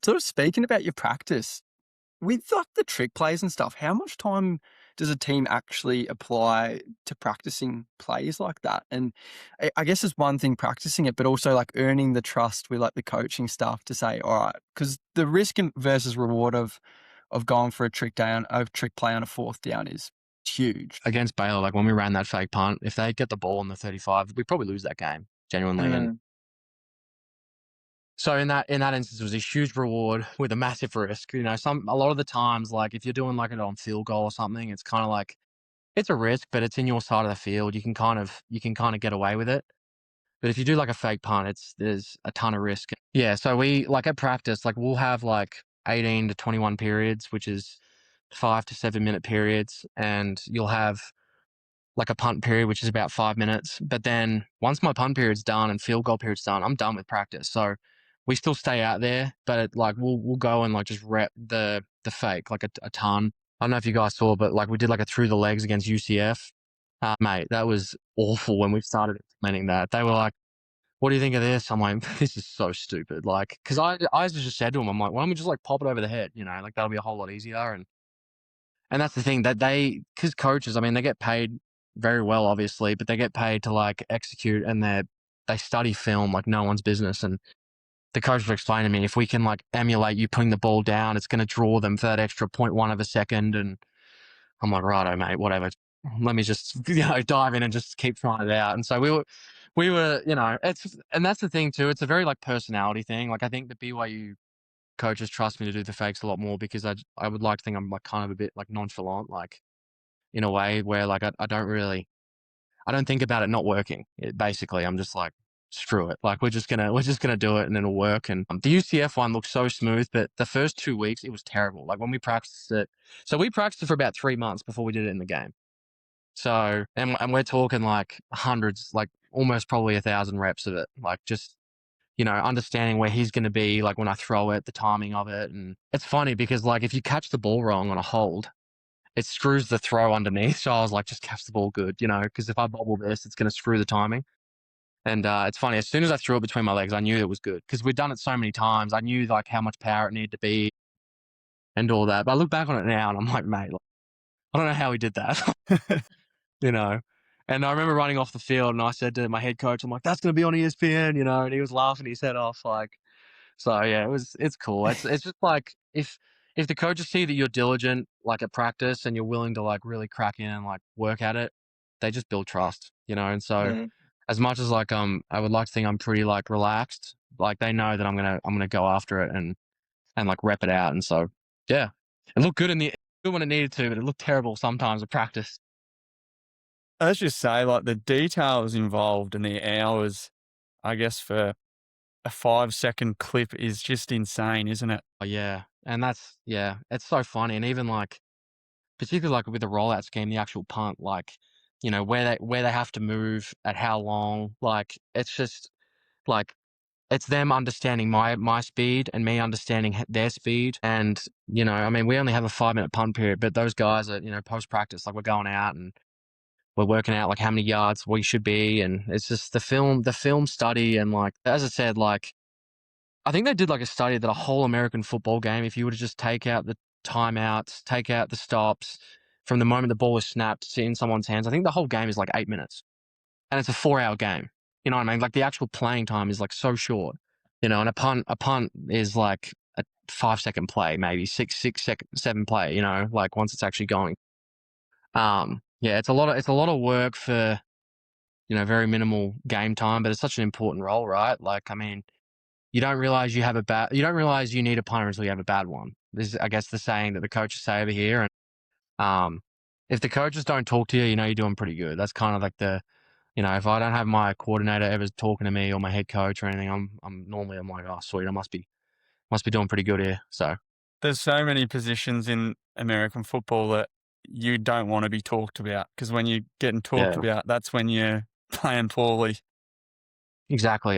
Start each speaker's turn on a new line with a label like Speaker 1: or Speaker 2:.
Speaker 1: Sort of speaking about your practice, with like the trick plays and stuff, how much time does a team actually apply to practicing plays like that? And I guess it's one thing practicing it, but also like earning the trust with like the coaching staff to say, all right, because the risk versus reward of going for a trick play on a fourth down is huge.
Speaker 2: Against Baylor, like when we ran that fake punt, if they get the ball on the 35, we probably lose that game genuinely. And
Speaker 1: Mm,
Speaker 2: so in that instance, it was a huge reward with a massive risk. A lot of the times, like if you're doing like it on field goal or something, it's kind of like it's a risk, but it's in your side of the field. You can kind of get away with it. But if you do like a fake punt, there's a ton of risk. Yeah. So we like at practice, like we'll have like 18 to 21 periods, which is 5 to 7 minute periods, and you'll have like a punt period, which is about 5 minutes. But then once my punt period's done and field goal period's done, I'm done with practice. So we still stay out there, but like we'll go and like just rep the fake like a ton. I don't know if you guys saw, but like we did like a through the legs against UCF. Mate, that was awful when we started implementing that. They were like, "What do you think of this?" I'm like, "This is so stupid." Like, because I just said to them, I'm like, "Why don't we just like pop it over the head? Like that'll be a whole lot easier." And that's the thing that because coaches, I mean, they get paid very well, obviously, but they get paid to like execute, and they study film like no one's business. And the coach was explaining to me, if we can like emulate you putting the ball down, it's going to draw them for that extra 0.1 of a second. And I'm like, righto, mate, whatever. Let me just dive in and just keep trying it out. And so we were, and that's the thing too. It's a very like personality thing. Like I think the BYU coaches trust me to do the fakes a lot more because I would like to think I'm like kind of a bit like nonchalant, like in a way where like I don't think about it not working. Basically, I'm just like, screw it. Like we're just gonna do it and it'll work. And the UCF one looks so smooth, but the first 2 weeks it was terrible. Like when we practiced it, so we practiced it for about 3 months before we did it in the game. So and we're talking like hundreds, like almost probably 1,000 reps of it. Like just understanding where he's going to be, like when I throw it, the timing of it. And it's funny because like if you catch the ball wrong on a hold, it screws the throw underneath. So I was like, just catch the ball good, because if I bobble this, it's going to screw the timing. And it's funny, as soon as I threw it between my legs, I knew it was good because we'd done it so many times. I knew like how much power it needed to be and all that. But I look back on it now and I'm like, mate, like, I don't know how he did that, you know. And I remember running off the field and I said to my head coach, I'm like, that's going to be on ESPN, and he was laughing his head off. Like, so yeah, it's cool. It's just like if the coaches see that you're diligent, like at practice, and you're willing to like really crack in and like work at it, they just build trust. And so
Speaker 1: mm.
Speaker 2: as much as like I would like to think I'm pretty like relaxed, like they know that I'm gonna go after it and like rep it out. And so yeah, it looked good when it needed to, but it looked terrible sometimes at practice.
Speaker 1: Let's just say like the details involved and the hours, I guess, for a 5-second clip is just insane, isn't it?
Speaker 2: Oh, yeah, and yeah, it's so funny. And even like particularly like with the rollout scheme, the actual punt, like, where they have to move at how long, like it's just like it's them understanding my speed and me understanding their speed. And, I mean, we only have a 5 minute punt period, but those guys are, post practice, like we're going out and we're working out like how many yards we should be. And it's just the film study. And like, as I said, like, I think they did like a study that a whole American football game, if you were to just take out the timeouts, take out the stops from the moment the ball is snapped to in someone's hands, I think the whole game is like 8 minutes. And it's a 4 hour game. You know what I mean? Like the actual playing time is like so short. And a punt is like a 5 second play, maybe six, 7 play, like once it's actually going. Yeah, it's a lot of work for, very minimal game time, but it's such an important role, right? Like, I mean, you don't realize you need a punter until you have a bad one. This is, I guess, the saying that the coaches say over here. And um, if the coaches don't talk to you, you're doing pretty good. That's kind of like if I don't have my coordinator ever talking to me or my head coach or anything, I'm like, oh sweet, I must be doing pretty good here. So
Speaker 1: There's so many positions in American football that you don't want to be talked about because when you're getting talked
Speaker 2: yeah,
Speaker 1: about, that's when you're playing poorly.
Speaker 2: exactly.